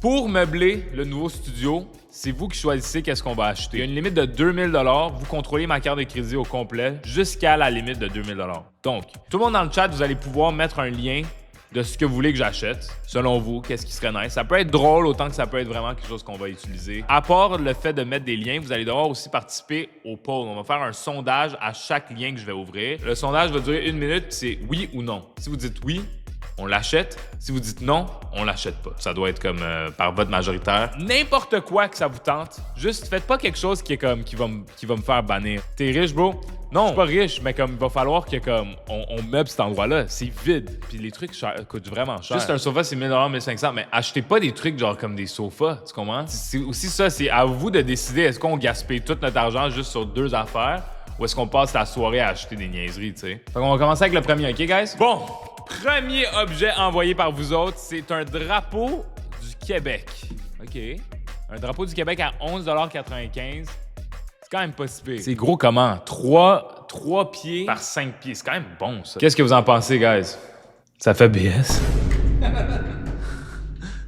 Pour meubler le nouveau studio, c'est vous qui choisissez qu'est-ce qu'on va acheter. Il y a une limite de 2000 $. Vous contrôlez ma carte de crédit au complet jusqu'à la limite de 2000 $. Donc, tout le monde dans le chat, vous allez pouvoir mettre un lien de ce que vous voulez que j'achète. Selon vous, qu'est-ce qui serait nice. Ça peut être drôle autant que ça peut être vraiment quelque chose qu'on va utiliser. À part le fait de mettre des liens, vous allez devoir aussi participer au poll. On va faire un sondage à chaque lien que je vais ouvrir. Le sondage va durer 1 minute, c'est oui ou non. Si vous dites oui, on l'achète. Si vous dites non, on l'achète pas. Ça doit être comme par vote majoritaire. N'importe quoi que ça vous tente, juste faites pas quelque chose qui est comme qui va me faire bannir. T'es riche, bro? Non, je suis pas riche, mais comme il va falloir que comme on meuble cet endroit-là. C'est vide. Puis les trucs coûtent vraiment cher. Juste un sofa, c'est 1000 $, 1500 $. Mais achetez pas des trucs genre comme des sofas. Tu comprends? C'est aussi ça, c'est à vous de décider est-ce qu'on gaspille tout notre argent juste sur 2 affaires ou est-ce qu'on passe la soirée à acheter des niaiseries, tu sais. Fait qu'on va commencer avec le premier, OK, guys? Bon! Premier objet envoyé par vous autres, c'est un drapeau du Québec. OK. Un drapeau du Québec à 11,95 $. C'est quand même pas si pire. C'est gros comment? 3 pieds par 5 pieds. C'est quand même bon, ça. Qu'est-ce que vous en pensez, guys? Ça fait BS?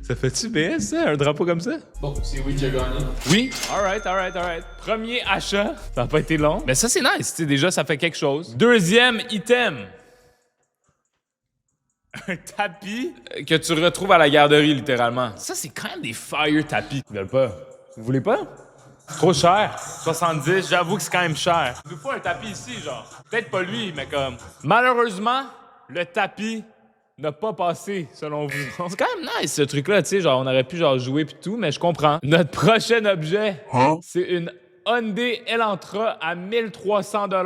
Ça fait-tu BS, ça? Un drapeau comme ça? Bon, c'est oui qui a gagné. Oui? Alright. Premier achat. Ça n'a pas été long. Mais ça, c'est nice. Tu sais, déjà, ça fait quelque chose. Deuxième item. Un tapis que tu retrouves à la garderie, littéralement. Ça, c'est quand même des fire tapis. Ils veulent pas. Vous voulez pas? Trop cher. 70, j'avoue que c'est quand même cher. Il nous faut un tapis ici, genre. Peut-être pas lui, mais comme... Malheureusement, le tapis n'a pas passé, selon vous. C'est quand même nice, ce truc-là, tu sais. Genre, on aurait pu genre jouer pis tout, mais je comprends. Notre prochain objet, c'est une Hyundai Elantra à 1300 $. OK.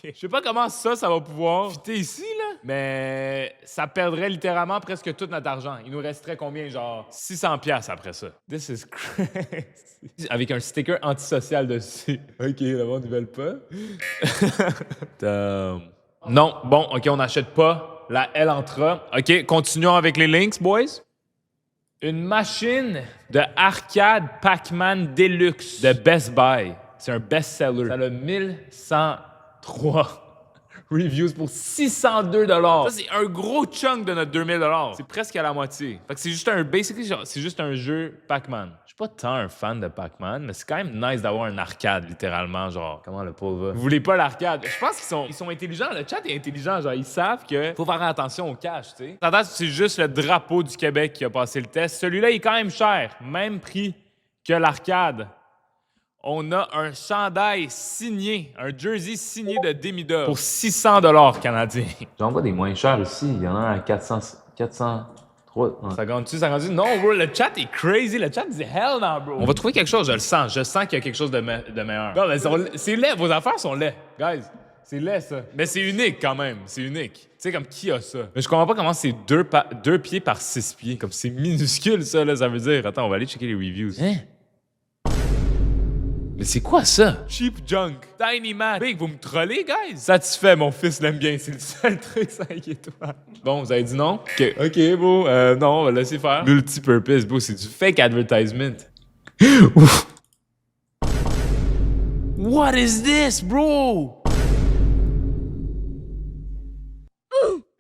Je sais pas comment ça va pouvoir fitter ici, là, mais ça perdrait littéralement presque tout notre argent. Il nous resterait combien? Genre 600 $ après ça. This is crazy. Avec un sticker antisocial dessus. OK, le monde, ils veulent pas. Non, bon, OK, on n'achète pas la Elantra. OK, continuons avec les links, boys. Une machine de arcade Pac-Man Deluxe de Best Buy. C'est un best-seller. Ça a 1103 reviews pour 602 $. Ça, c'est un gros chunk de notre 2000 $. C'est presque à la moitié. Fait que c'est juste c'est juste un jeu Pac-Man. Je suis pas tant un fan de Pac-Man, mais c'est quand même nice d'avoir un arcade, littéralement. Genre, comment le pauvre va? Vous voulez pas l'arcade? Je pense qu'ils sont intelligents. Le chat est intelligent. Genre, ils savent que faut faire attention au cash, tu sais. C'est juste le drapeau du Québec qui a passé le test. Celui-là, il est quand même cher. Même prix que l'arcade. On a un chandail signé, un jersey signé de Demida pour 600 $ canadiens. J'en vois des moins chers ici. Il y en a un à 400... 3... Ça gagne-tu? Non, bro, le chat est crazy. Le chat dit hell no, bro. On va trouver quelque chose, je le sens. Je sens qu'il y a quelque chose de meilleur. Non, mais c'est laid. Vos affaires sont laides, guys. C'est laid, ça. Mais c'est unique, quand même. C'est unique. Tu sais, comme qui a ça? Mais je comprends pas comment c'est 2 pieds par 6 pieds. Comme c'est minuscule, ça, là. Ça veut dire... Attends, on va aller checker les reviews. Hein? Mais c'est quoi ça? Cheap junk. Tiny man. Big, vous me trollez, guys? Satisfait, mon fils l'aime bien. C'est le seul truc 5 étoiles. Bon, vous avez dit non? OK, bro. Non, on va laisser faire. Multipurpose, bro. C'est du fake advertisement. What is this, bro?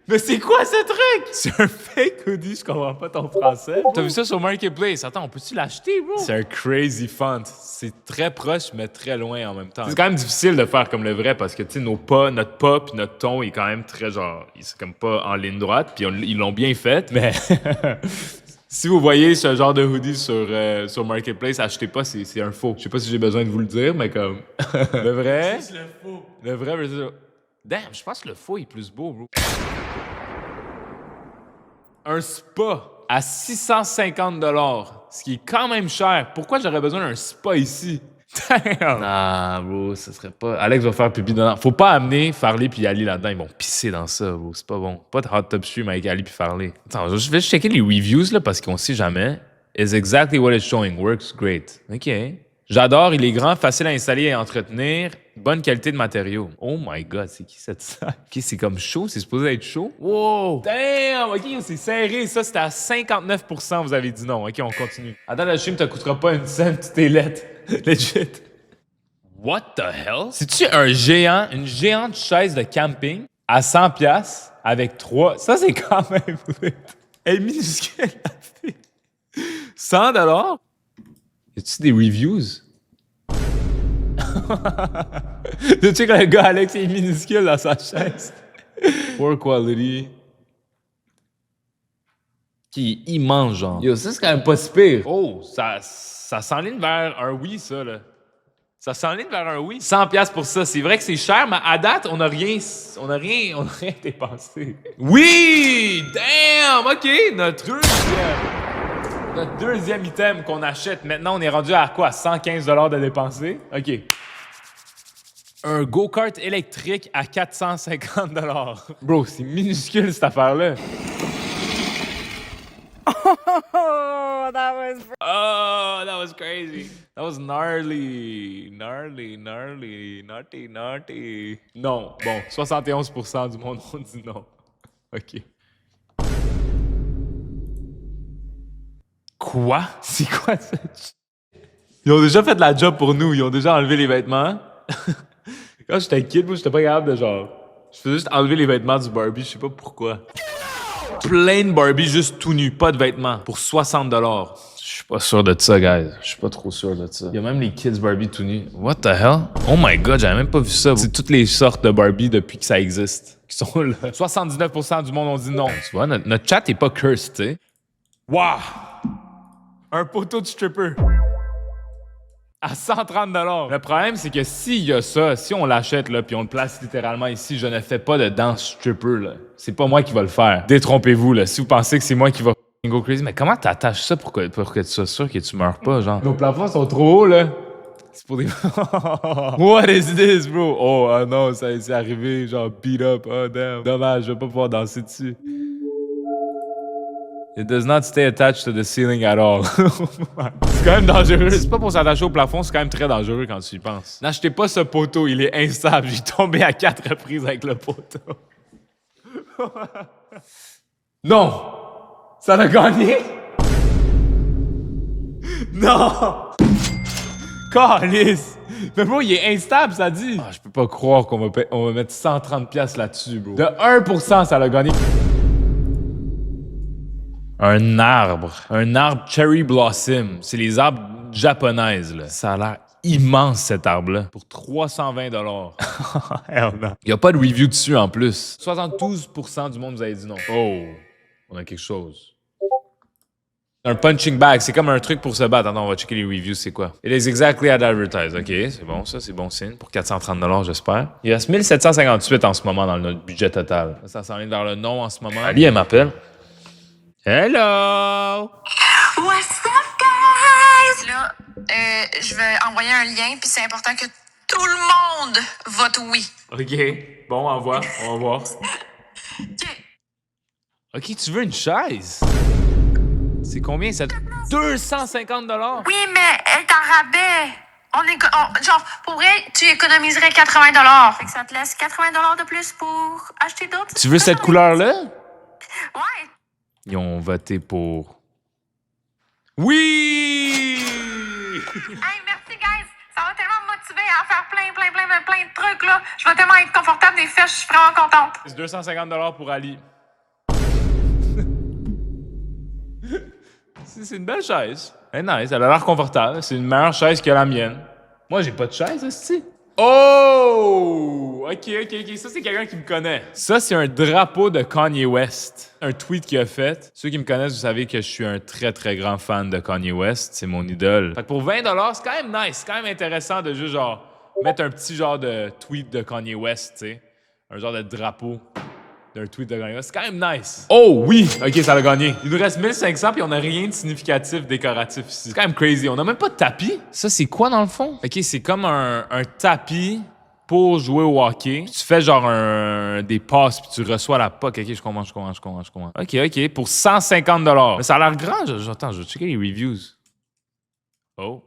Mais c'est quoi ce truc? C'est un fake hoodie, je comprends pas ton français. T'as vu ça sur Marketplace? Attends, on peut-tu l'acheter, bro? C'est un crazy font. C'est très proche, mais très loin en même temps. C'est quand même difficile de faire comme le vrai parce que, tu sais, notre pas puis notre ton est quand même très genre... C'est comme pas en ligne droite, puis ils l'ont bien fait, mais... Si vous voyez ce genre de hoodie sur Marketplace, achetez pas, c'est un faux. Je sais pas si j'ai besoin de vous le dire, mais comme... Le vrai... C'est le faux. Le vrai versus... Damn, je pense que le faux est plus beau, bro. Un spa à 650 $, ce qui est quand même cher. Pourquoi j'aurais besoin d'un spa ici? Damn! Ah, bro, ça serait pas... Alex va faire pipi dedans. Faut pas amener Farley puis Ali là-dedans. Ils vont pisser dans ça, bro. C'est pas bon. Pas de hot tub stream avec Ali puis Farley. Attends, je vais checker les reviews, là, parce qu'on sait jamais. Is exactly what it's showing. Works great. OK. J'adore, il est grand, facile à installer et à entretenir. Bonne qualité de matériaux. Oh my God, c'est qui cette salle? OK, c'est comme chaud, c'est supposé être chaud. Wow! Damn! OK, c'est serré. Ça, c'était à 59 %, vous avez dit non. OK, on continue. Attends, le stream te coûtera pas une cent, tu t'es lettre. Legit. What the hell? C'est-tu une géante chaise de camping à 100 $ avec 3... Ça, c'est quand même... Elle est minuscule, la fille. 100 $? Y a-tu des reviews? Tu sais que le gars Alex il est minuscule dans sa chaise. Poor quality. Qui est immense, genre. Yo, ça, c'est quand même pas si pire. Oh, ça s'enligne vers un oui, ça, là. Ça s'enligne vers un oui. 100$ pour ça. C'est vrai que c'est cher, mais à date, on n'a rien dépensé. Oui! Damn! OK, notre deuxième item qu'on achète. Maintenant, on est rendu à quoi? 115 $ de dépenser? OK. Un go-kart électrique à 450 $. Bro, c'est minuscule, cette affaire-là. Oh, that was crazy. That was gnarly. Naughty. Non. Bon, 71% du monde ont dit non. OK. Quoi? C'est quoi ça? Ils ont déjà fait de la job pour nous. Ils ont déjà enlevé les vêtements. Quand j'étais kid, moi, j'étais pas capable de genre... Je faisais juste enlever les vêtements du Barbie. Je sais pas pourquoi. Plein de Barbie juste tout nu, pas de vêtements, pour 60 $. Je suis pas sûr de ça, guys. Je suis pas trop sûr de ça. Il y a même les kids Barbie tout nus. What the hell? Oh my god, j'avais même pas vu ça. C'est toutes les sortes de Barbie depuis que ça existe qui sont là. 79% du monde ont dit non. Tu vois, notre chat est pas cursed, tu sais. Wow! Un poteau de stripper. À 130 $. Le problème, c'est que s'il y a ça, si on l'achète là, puis on le place littéralement ici, je ne fais pas de danse stripper là. C'est pas moi qui va le faire. Détrompez-vous là. Si vous pensez que c'est moi qui va go crazy, mais comment t'attaches ça pour que tu sois sûr que tu meurs pas, genre? Nos plafonds sont trop hauts là. C'est pour des. What is this, bro? Oh non, ça c'est arrivé, genre beat up. Oh damn. Dommage, je vais pas pouvoir danser dessus. It does not stay attached to the ceiling at all. C'est quand même dangereux. C'est pas pour s'attacher au plafond, c'est quand même très dangereux quand tu y penses. N'achetez pas ce poteau, il est instable. J'ai tombé à 4 reprises avec le poteau. Non! Ça l'a gagné? Non! Calice! Mais bro, il est instable, ça dit. Ah, je peux pas croire qu'on va mettre 130$ là-dessus, bro. De 1%, ça l'a gagné. Un arbre cherry blossom. C'est les arbres japonaises, là. Ça a l'air immense, cet arbre-là. Pour 320 $. Hell no. Il n'y a pas de review dessus, en plus. 72% du monde vous avez dit non. Oh, on a quelque chose. Un punching bag, c'est comme un truc pour se battre. Attends, on va checker les reviews, c'est quoi? It is exactly as advertised. OK, c'est bon, ça, c'est bon signe. Pour 430 $, j'espère. Il reste 1758 en ce moment dans notre budget total. Ça s'enligne vers le non en ce moment. Ali, elle m'appelle. Hello! What's up, guys? Là, je vais envoyer un lien, puis c'est important que tout le monde vote oui. OK. Bon, on va voir. OK. OK, tu veux une chaise? C'est combien, ça? 250 $? Oui, mais elle est en rabais. Genre, pour vrai, tu économiserais 80 $. Fait que ça te laisse 80 $ de plus pour acheter d'autres. Tu veux cette couleur-là? Ouais. Ils ont voté pour... Oui! Hey, merci, guys. Ça va tellement me motiver à faire plein de trucs, là. Je vais tellement être confortable des fesses, je suis vraiment contente. C'est 250 $ pour Ali. C'est une belle chaise. Elle est nice, elle a l'air confortable. C'est une meilleure chaise que la mienne. Moi, j'ai pas de chaise, aussi. Oh! OK. Ça, c'est quelqu'un qui me connaît. Ça, c'est un drapeau de Kanye West. Un tweet qu'il a fait. Ceux qui me connaissent, vous savez que je suis un très, très grand fan de Kanye West. C'est mon idole. Fait que pour 20 $, c'est quand même nice. C'est quand même intéressant de juste, genre, mettre un petit genre de tweet de Kanye West, tu sais. Un genre de drapeau d'un tweet de Kanye West. C'est quand même nice. Oh oui! OK, ça l'a gagné. Il nous reste 1500 puis on n'a rien de significatif décoratif ici. C'est quand même crazy. On n'a même pas de tapis. Ça, c'est quoi dans le fond? OK, c'est comme un tapis pour jouer au hockey. Puis tu fais genre des passes puis tu reçois la puck. OK, je comprends. OK. Pour 150 $. Mais ça a l'air grand. Attends, je vais checker les reviews. Oh.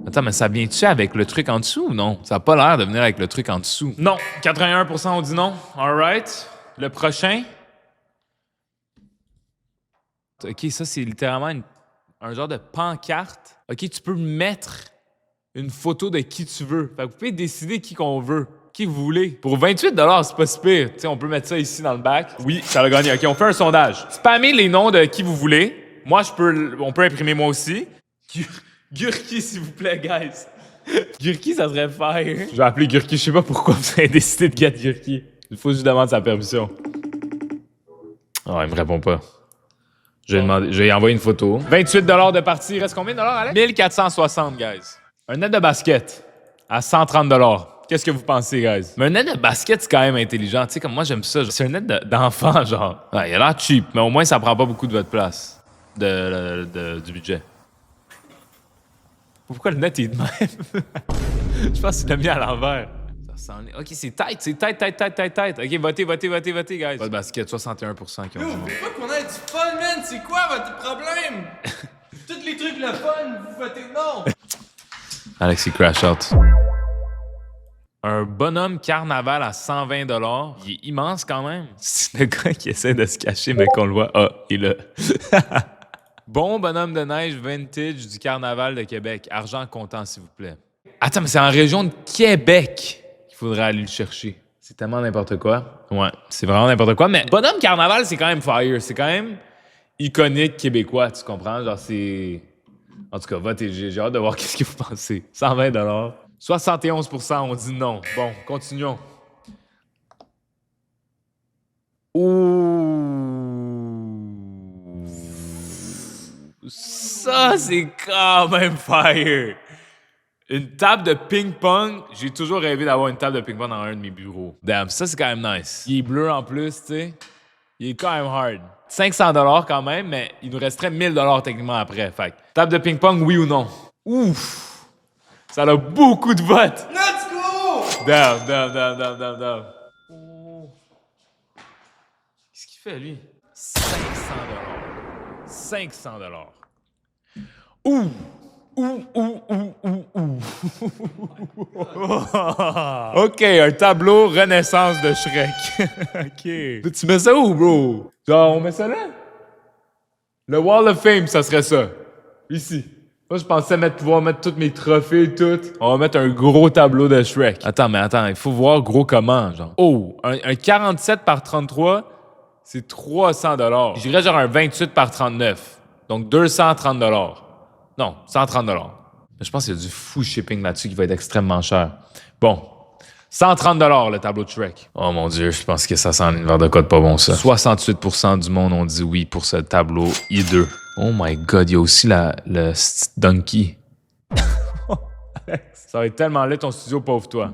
Attends, mais ça vient-tu avec le truc en dessous ou non? Ça n'a pas l'air de venir avec le truc en dessous. Non, 81% ont dit non. All right. Le prochain. OK, ça, c'est littéralement un genre de pancarte. OK, tu peux mettre une photo de qui tu veux. Fait que vous pouvez décider qui qu'on veut. Qui vous voulez? Pour 28 $, c'est pas si pire. T'sais, on peut mettre ça ici dans le bac. Oui, ça l'a gagné. OK, on fait un sondage. Spammez les noms de qui vous voulez. Moi, on peut imprimer moi aussi. Gurki, s'il vous plaît, guys. Gurki, ça serait fire. Je vais appeler Gurki. Je sais pas pourquoi vous avez décidé de get Gurki. Il faut que je demande sa permission. Ah, il me répond pas. Je vais lui envoyer une photo. 28 $ de partie. Il reste combien de dollars, Alex? 1460, guys. Un net de basket à 130 $. Qu'est-ce que vous pensez, guys? Mais un net de basket, c'est quand même intelligent. Tu sais, comme moi, j'aime ça. C'est un net d'enfant, genre. Ouais, il a l'air cheap, mais au moins, ça prend pas beaucoup de votre place. Du budget. Pourquoi le net est de même? Je pense qu'il l'a mis à l'envers. OK, c'est tight. OK, votez, guys. Pas de basket, 61% qui ont dit non. Faut qu'on ait du fun, man! C'est quoi votre problème? Tous les trucs le fun, vous votez non! Alex, il crash out. Un bonhomme carnaval à 120 $. Il est immense quand même. C'est le gars qui essaie de se cacher, mais qu'on le voit. Ah, il est là. Bon bonhomme de neige vintage du carnaval de Québec. Argent comptant, s'il vous plaît. Attends, mais c'est en région de Québec qu'il faudrait aller le chercher. C'est tellement n'importe quoi. Ouais, c'est vraiment n'importe quoi. Mais bonhomme carnaval, c'est quand même fire. C'est quand même iconique québécois, tu comprends? Genre, c'est... En tout cas, votez. J'ai hâte de voir qu'est-ce que vous pensez. 120 $. 71% ont dit non. Bon, continuons. Ouh. Ça, c'est quand même fire. Une table de ping-pong. J'ai toujours rêvé d'avoir une table de ping-pong dans un de mes bureaux. Damn, ça, c'est quand même nice. Il est bleu en plus, tu sais. Il est quand même hard. 500 $ quand même, mais il nous resterait 1000 $ techniquement après. Fait que, table de ping-pong, oui ou non? Ouf! Ça a beaucoup de votes! Let's go! Damn. Oh. Qu'est-ce qu'il fait, lui? 500 $. 500 $. Ouh! OK, un tableau Renaissance de Shrek. OK. Tu mets ça où, bro? Genre, on met ça là? Le Wall of Fame, ça serait ça. Ici. Moi, je pensais pouvoir mettre tous mes trophées et tout. On va mettre un gros tableau de Shrek. Attends, il faut voir gros comment, genre. Oh, un 47 par 33, c'est 300 $. Je dirais genre un 28 par 39. Donc 230 $. Non, 130 $. Mais je pense qu'il y a du fou shipping là-dessus qui va être extrêmement cher. Bon, 130 $ le tableau de Shrek. Oh mon Dieu, je pense que ça sent vers de quoi de pas bon, ça. 68% du monde ont dit oui pour ce tableau hideux. Oh my God, il y a aussi le donkey. Ça va être tellement laid ton studio, pauvre toi.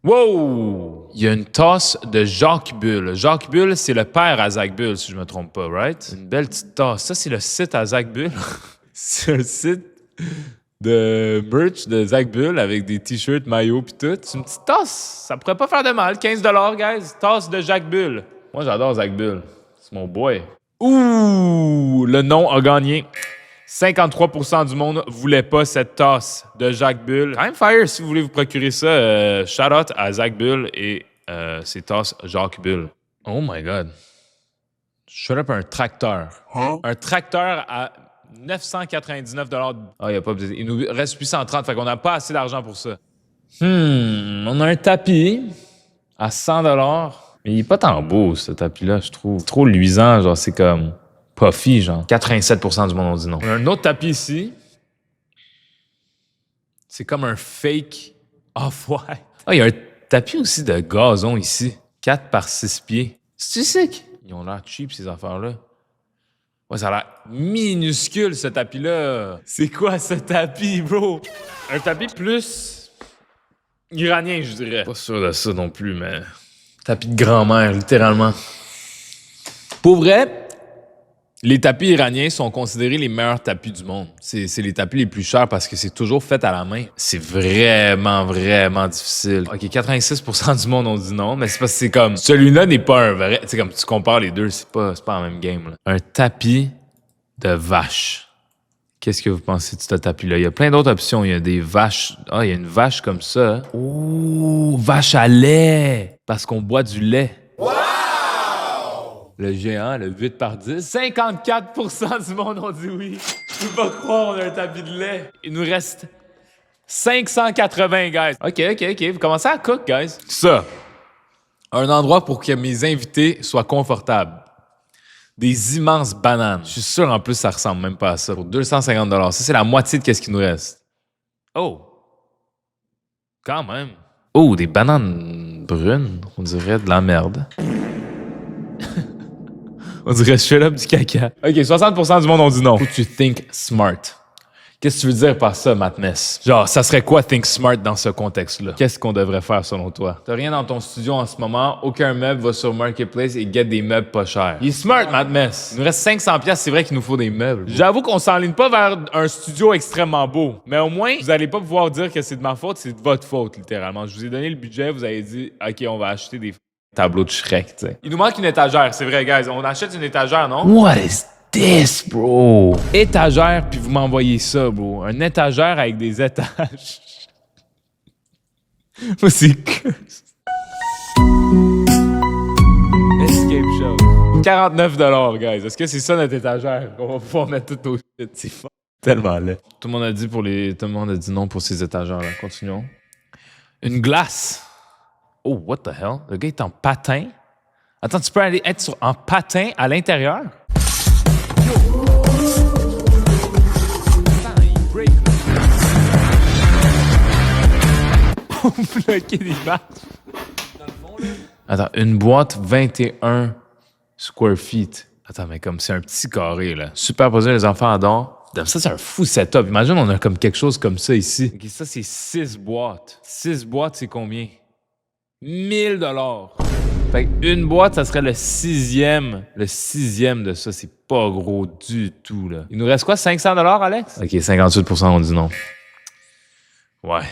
Wow! Il y a une tasse de Jacques Bull. Jacques Bull, c'est le père à Zach Bull, si je me trompe pas, right? Une belle petite tasse. Ça, c'est le site à Zach Bull. C'est un site de merch de Zach Bull avec des t-shirts, maillots pis tout. C'est une petite tasse. Ça pourrait pas faire de mal. 15 $, guys. Tasse de Jacques Bull. Moi, j'adore Zach Bull. C'est mon boy. Ouh! Le nom a gagné. 53% du monde voulait pas cette tasse de Jacques Bull. Quand même fire, si vous voulez vous procurer ça. Shout out à Zach Bull et ses tasses Jacques Bull. Oh my God. Shut up un tracteur. Huh? Un tracteur à 999 $. Ah, il nous reste 830, fait qu'on n'a pas assez d'argent pour ça. On a un tapis à 100 $. Mais il est pas tant beau, ce tapis-là, je trouve. C'est trop luisant, genre, c'est comme puffy, genre. 87% du monde ont dit non. On a un autre tapis ici. C'est comme un fake off-white. Ah, il y a un tapis aussi de gazon ici. 4 par 6 pieds. C'est-tu sick? Ils ont l'air cheap, ces affaires-là. Ouais, ça a l'air minuscule, ce tapis-là. C'est quoi, ce tapis, bro? Un tapis plus iranien, je dirais. Pas sûr de ça non plus, mais... Tapis de grand-mère, littéralement. Pour vrai, les tapis iraniens sont considérés les meilleurs tapis du monde. C'est les tapis les plus chers parce que c'est toujours fait à la main. C'est vraiment, vraiment difficile. OK, 86% du monde ont dit non, mais c'est parce que c'est comme... Celui-là n'est pas un vrai... Tu sais, comme tu compares les deux, c'est pas la même game, là. Un tapis de vache. Qu'est-ce que vous pensez de ce tapis-là? Il y a plein d'autres options. Il y a des vaches... Ah, il y a une vache comme ça. Ouh, vache à lait! Parce qu'on boit du lait. Le géant, le 8 par 10. 54% du monde ont dit oui. Je peux pas croire, on a un tapis de lait. Il nous reste 580, guys. OK. Vous commencez à cook, guys. Ça. Un endroit pour que mes invités soient confortables. Des immenses bananes. Je suis sûr, en plus, ça ressemble même pas à ça. Pour 250 $. Ça, c'est la moitié de ce qui nous reste. Oh. Quand même. Oh, des bananes brunes. On dirait de la merde. On dirait straight up du caca. OK, 60% du monde ont dit non. Faut que tu think smart. Qu'est-ce que tu veux dire par ça, Matness? Genre, ça serait quoi think smart dans ce contexte-là? Qu'est-ce qu'on devrait faire selon toi? T'as rien dans ton studio en ce moment, aucun meuble va sur Marketplace et get des meubles pas chers. Il est smart, Matness. Il nous reste 500$, c'est vrai qu'il nous faut des meubles. J'avoue qu'on s'enligne pas vers un studio extrêmement beau, mais au moins, vous allez pas pouvoir dire que c'est de ma faute, c'est de votre faute, littéralement. Je vous ai donné le budget, vous avez dit, OK, on va acheter des tableaux de Shrek, tu sais. Il nous manque une étagère, c'est vrai, guys. On achète une étagère, non? What is this, bro? Étagère, puis vous m'envoyez ça, bro. Un étagère avec des étages. Moi, c'est que... Escape Show. 49$, guys. Est-ce que c'est ça notre étagère? On va pouvoir mettre tout au shit. C'est tellement laid. Tout le monde a dit Tout le monde a dit non pour ces étagères-là. Continuons. Une glace. Oh, what the hell? Le gars est en patin. Attends, tu peux aller être en patin à l'intérieur? Attends, il break. Pour bloquer des marches. Dans le fond, là. Attends, une boîte 21 square feet. Attends, mais comme c'est un petit carré, là. Superposé, les enfants adorent. Ça, c'est un fou setup. Imagine, on a comme quelque chose comme ça ici. Okay, ça, c'est 6 boîtes. 6 boîtes, c'est combien? 1000$. Fait qu'une boîte, ça serait le sixième de ça. C'est pas gros du tout, là. Il nous reste quoi, 500$, Alex? OK, 58% ont dit non. Ouais.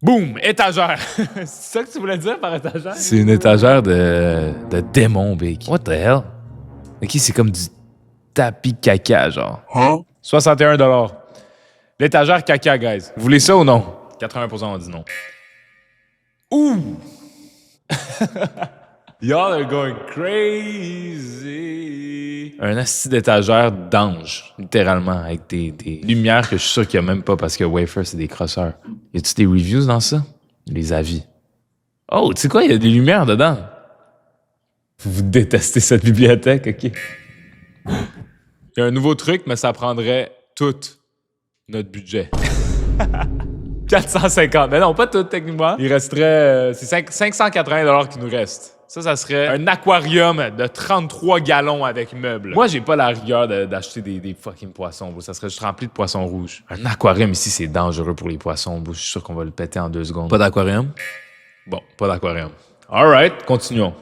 Boum! Étagère! C'est ça que tu voulais dire par étagère? C'est une étagère de démon, big. What the hell? OK, c'est comme du tapis caca, genre. Hein? 61$. L'étagère caca, guys. Vous voulez ça ou non? 80% ont dit non. Ouh! Y'all are going crazy! Un assis d'étagère d'ange, littéralement, avec des lumières que je suis sûr qu'il n'y a même pas parce que Wafer, c'est des crosseurs. Y a-tu des reviews dans ça? Les avis. Oh, tu sais quoi? Il y a des lumières dedans. Vous détestez cette bibliothèque, OK? Il y a un nouveau truc, mais ça prendrait tout notre budget. 450. Mais non, pas tout, techniquement. Il resterait... c'est 580$ qui nous reste. Ça serait un aquarium de 33 gallons avec meubles. Moi, j'ai pas la rigueur d'acheter des fucking poissons. Bro. Ça serait juste rempli de poissons rouges. Un aquarium ici, c'est dangereux pour les poissons. Bro. Je suis sûr qu'on va le péter en 2 secondes. Pas d'aquarium? Bon, pas d'aquarium. All right, continuons.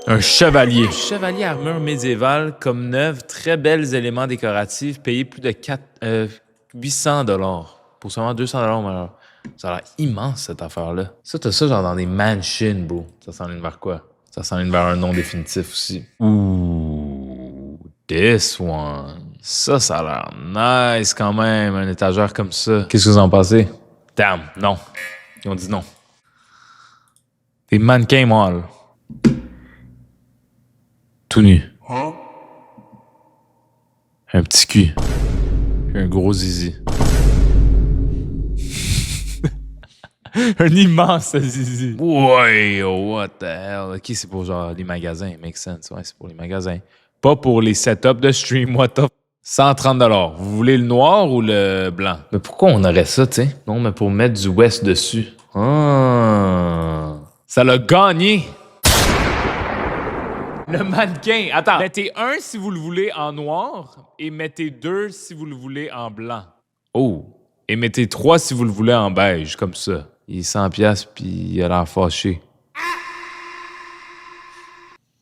Un chevalier. Chevalier armure médiévale comme neuf, très belles éléments décoratifs, payé plus de 800$ pour seulement 200$ au malheur. Ça a l'air immense, cette affaire-là. Ça, t'as ça genre dans des mansions, bro. Ça s'enligne vers quoi? Ça s'enligne vers un nom définitif aussi. Ouh, this one. Ça a l'air nice quand même, un étagère comme ça. Qu'est-ce que vous en pensez? Damn, non. Ils ont dit non. Des mannequins molles. Tout nu. Hein? Un petit cul. Puis un gros zizi. Un immense zizi. Ouais, what the hell. OK, c'est pour genre les magasins. Make sense. Ouais, c'est pour les magasins. Pas pour les setups de stream. What the... 130$. Vous voulez le noir ou le blanc? Mais pourquoi on aurait ça, tu sais? Non, mais pour mettre du West dessus. Ah. Ça l'a gagné. Le mannequin. Attends. Mettez 1 si vous le voulez en noir et mettez 2 si vous le voulez en blanc. Oh. Et mettez 3 si vous le voulez en beige, comme ça. Il est 100$ puis il a l'air fâché.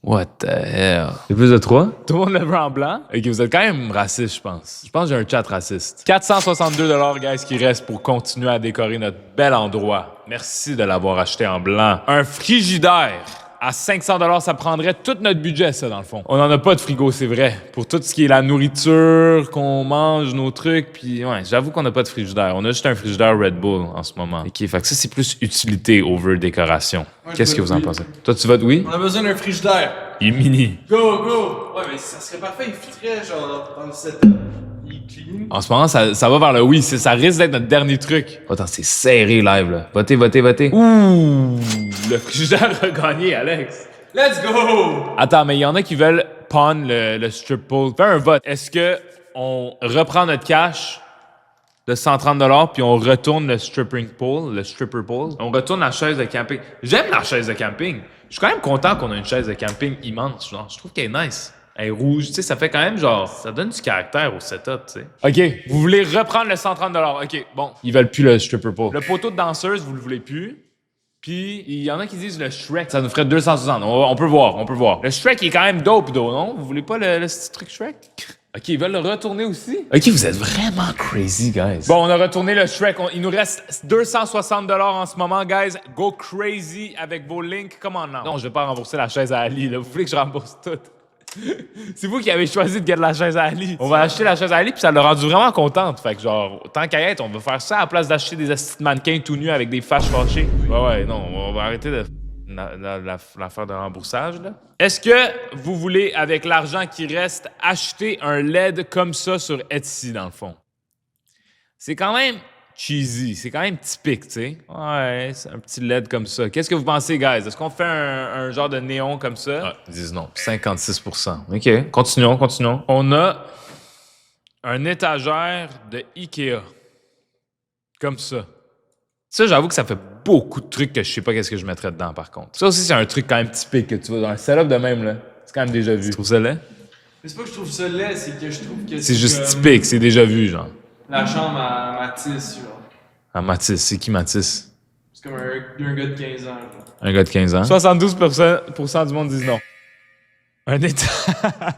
What the hell? C'est plus de 3? Tout le monde le veut en blanc? OK, vous êtes quand même raciste, je pense. Je pense que j'ai un chat raciste. 462$, guys, qui reste pour continuer à décorer notre bel endroit. Merci de l'avoir acheté en blanc. Un frigidaire. À 500$, ça prendrait tout notre budget, ça, dans le fond. On n'en a pas de frigo, c'est vrai. Pour tout ce qui est la nourriture, qu'on mange, nos trucs, puis ouais, j'avoue qu'on n'a pas de frigidaire. On a juste un frigidaire Red Bull en ce moment. OK, fait que ça, c'est plus utilité over décoration. Ouais, qu'est-ce que vous en pensez? Toi, tu votes oui? On a besoin d'un frigidaire. Il est mini. Go, go! Ouais, mais ça serait parfait, il fitterait, genre, dans le setup. Il clean. En ce moment, ça va vers le oui. Ça risque d'être notre dernier truc. Attends, c'est serré live, là. Votez, votez, votez. Ouh! Le frigidaire a gagné, Alex. Let's go! Attends, mais il y en a qui veulent pawn le strip pole. Fais un vote. Est-ce que on reprend notre cash de 130$ puis on retourne le stripper pole? On retourne la chaise de camping. J'aime la chaise de camping. Je suis quand même content qu'on ait une chaise de camping immense. Genre, je trouve qu'elle est nice. Elle est rouge, tu sais, ça fait quand même genre... Ça donne du caractère au setup, tu sais. OK, vous voulez reprendre le 130$. OK, bon. Ils veulent plus le stripper pole. Le poteau de danseuse, vous le voulez plus. Puis, il y en a qui disent le Shrek. Ça nous ferait 260. On peut voir. Le Shrek, il est quand même dope, non? Vous voulez pas le petit truc Shrek? OK, ils veulent le retourner aussi? OK, vous êtes vraiment crazy, guys. Bon, on a retourné le Shrek. Il nous reste 260$ en ce moment, guys. Go crazy avec vos links. Comment non? Non, je vais pas rembourser la chaise à Ali, là. Vous voulez que je rembourse tout? C'est vous qui avez choisi de garder la chaise à Ali. On va acheter la chaise à Ali, puis ça l'a rendu vraiment contente. Fait que genre, tant qu'à y être, on va faire ça à la place d'acheter des astis mannequins tout nus avec des faces fâchées. Ouais, non, on va arrêter de l'affaire de remboursage, là. Est-ce que vous voulez, avec l'argent qui reste, acheter un LED comme ça sur Etsy, dans le fond? C'est quand même cheesy, c'est quand même typique, tu sais. Ouais, c'est un petit LED comme ça. Qu'est-ce que vous pensez, guys? Est-ce qu'on fait un genre de néon comme ça? Ah, ils disent non. 56%. OK, continuons. On a un étagère de Ikea. Comme ça. Ça, j'avoue que ça fait beaucoup de trucs que je sais pas qu'est-ce que je mettrais dedans, par contre. Ça aussi, c'est un truc quand même typique que tu vois dans un setup de même, là. C'est quand même déjà vu. Tu trouves ça laid? Mais c'est pas que je trouve ça laid, c'est que je trouve que c'est juste typique, c'est déjà vu, genre. La chambre à Matisse, genre. À Matisse, c'est qui Matisse? C'est comme un gars de 15 ans, genre. Un gars de 15 ans? 72% du monde disent non. Un étagère.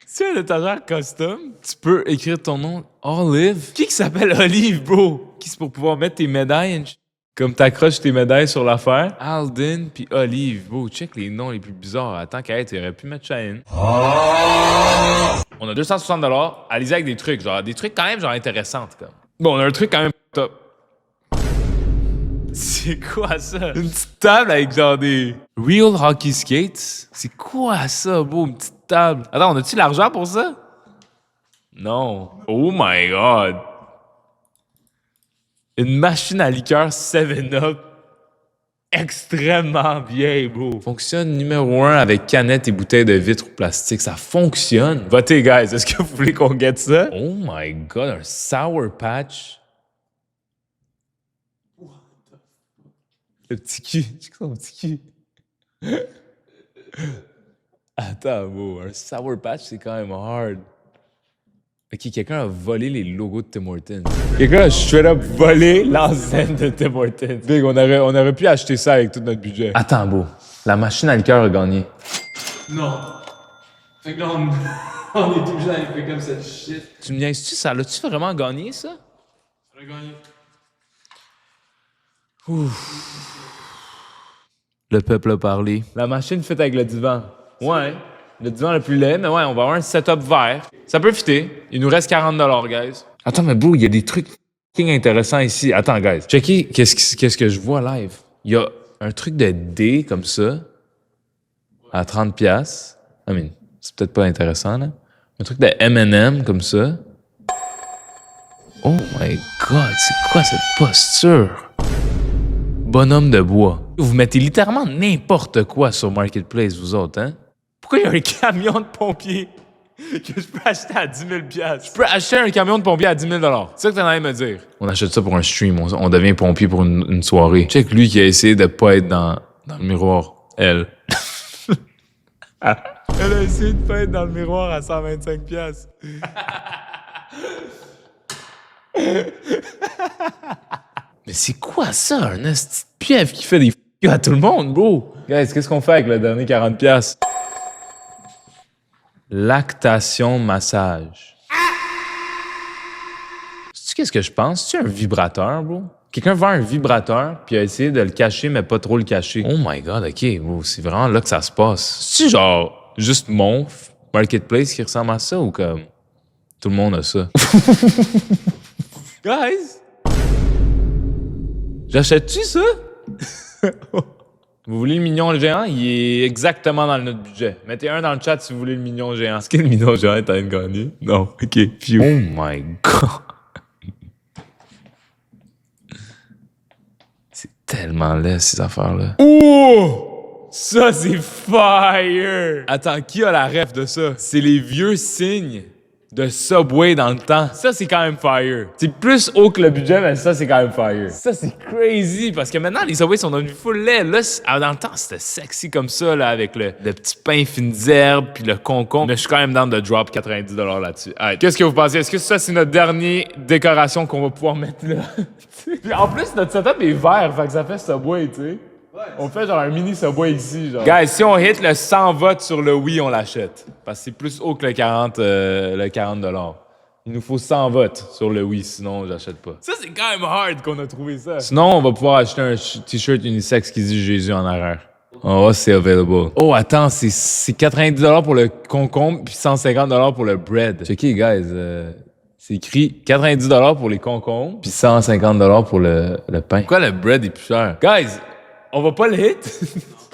C'est un étagère custom. Tu peux écrire ton nom Olive. Qui s'appelle Olive, bro? Qui c'est pour pouvoir mettre tes médailles? Comme t'accroches tes médailles sur l'affaire. Alden puis Olive. Bro, check les noms les plus bizarres. Attends qu'à être, il aurait pu mettre Cheyenne. On a 260$. Allez-y avec des trucs, genre des trucs quand même genre intéressants, comme. Bon, on a un truc quand même top. C'est quoi ça? Une petite table avec genre des real hockey skates? C'est quoi ça, bro? Une petite table. Attends, on a-tu l'argent pour ça? Non. Oh my God. Une machine à liqueur 7-Up. Extrêmement vieille, bro. Fonctionne numéro 1 avec canettes et bouteilles de vitre ou plastique. Ça fonctionne. Votez, guys. Est-ce que vous voulez qu'on guette ça? Oh my God, un Sour Patch. Le petit cul. C'est quoi son petit cul? Attends, bro. Un Sour Patch, c'est quand même hard. OK, quelqu'un a volé les logos de Tim Hortons. Quelqu'un a straight up volé l'enseigne de Tim Hortons. Big, on aurait pu acheter ça avec tout notre budget. Attends, bro. La machine à liqueur a gagné. Non. Fait que là, on est obligé d'aller faire comme cette shit. Tu me niaises-tu? Ça l'a-tu vraiment gagné, ça? Ça l'a gagné. Ouf. Le peuple a parlé. La machine fait avec le divan. Ouais. Le divan le plus laid, mais ouais, on va avoir un setup vert. Ça peut fitter. Il nous reste 40$, guys. Attends, mais bro, il y a des trucs fucking intéressants ici. Attends, guys. Checkez qu'est-ce que je vois live. Il y a un truc de dés comme ça à 30$. I mean, c'est peut-être pas intéressant, là. Un truc de M&M comme ça. Oh my God, c'est quoi cette posture? Bonhomme de bois. Vous mettez littéralement n'importe quoi sur Marketplace, vous autres, hein? Pourquoi il y a un camion de pompiers que je peux acheter à 10 000$? Je peux acheter un camion de pompiers à 10 000$. C'est ça que t'en allais me dire. On achète ça pour un stream. On devient pompier pour une soirée. Check lui qui a essayé de pas être dans le miroir. Elle. Elle a essayé de pas être dans le miroir à 125$. Mais c'est quoi ça, un esti de pieuvre qui fait des f*** à tout le monde, bro? Guys, qu'est-ce qu'on fait avec le dernier 40$? Lactation massage. Sais-tu qu'est-ce que je pense? C'est-tu un vibrateur, bro? Quelqu'un vend un vibrateur puis a essayé de le cacher, mais pas trop le cacher. Oh my God, OK, bro, c'est vraiment là que ça se passe. C'est-tu genre juste mon Marketplace qui ressemble à ça ou comme tout le monde a ça? Guys! J'achète-tu ça? Vous voulez le mignon géant? Il est exactement dans notre budget. Mettez un dans le chat si vous voulez le mignon géant. Est-ce que le mignon géant est en train de gagner? Non. OK. Phew. Oh my God. C'est tellement laid, ces affaires-là. Oh! Ça, c'est fire! Attends, qui a la ref de ça? C'est les vieux signes de Subway dans le temps. Ça, c'est quand même fire. C'est plus haut que le budget, mais ça, c'est quand même fire. Ça, c'est crazy, parce que maintenant, les Subway sont devenus full lait. Là, dans le temps, c'était sexy comme ça, là, avec le petit pain fines herbes puis le concombre. Mais je suis quand même dans de drop 90$ là-dessus. Right. Qu'est-ce que vous pensez? Est-ce que ça, c'est notre dernière décoration qu'on va pouvoir mettre là? Puis en plus, notre setup est vert, fait que ça fait Subway, tu sais. Ouais, on fait genre un mini Subway ici, genre. Guys, si on hit le 100 votes sur le oui, on l'achète. Parce que c'est plus haut que le 40$. Il nous faut 100 votes sur le oui, sinon j'achète pas. Ça, c'est quand même hard qu'on a trouvé ça. Sinon, on va pouvoir acheter un t-shirt unisex qui dit Jésus en arrière. Oh, c'est available. Oh, attends, c'est 90$ pour le concombre puis 150$ pour le bread. Checkez, guys. C'est écrit 90$ pour les concombres puis 150$ pour le pain. Pourquoi le bread est plus cher? Guys, on va pas le hit?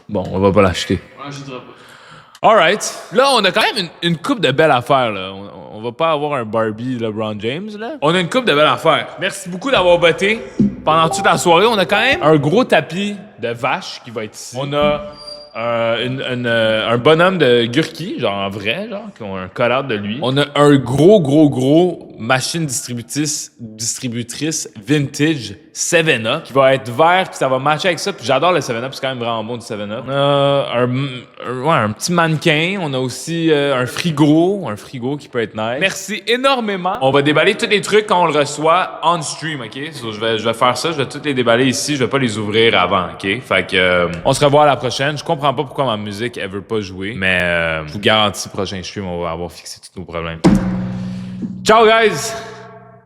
Bon, on va pas l'acheter. On l'achètera pas. Alright. Là, on a quand même une coupe de belles affaires, là. On va pas avoir un Barbie LeBron James, là. On a une coupe de belles affaires. Merci beaucoup d'avoir voté pendant toute la soirée. On a quand même un gros tapis de vache qui va être ici. On a un bonhomme de Gurki, genre en vrai, genre, qui ont un collard de lui. On a un gros machine distributrice vintage 7-Up qui va être vert puis ça va matcher avec ça. Puis j'adore le 7-Up, c'est quand même vraiment bon du 7-Up. On a un petit mannequin. On a aussi un frigo qui peut être nice. Merci énormément. On va déballer tous les trucs quand on le reçoit on stream, OK? So, je vais faire ça. Je vais tous les déballer ici. Je vais pas les ouvrir avant, OK? Fait que on se revoit à la prochaine. Je comprends pas pourquoi ma musique, elle veut pas jouer. Mais je vous garantis, prochain stream, on va avoir fixé tous nos problèmes. Ciao, guys!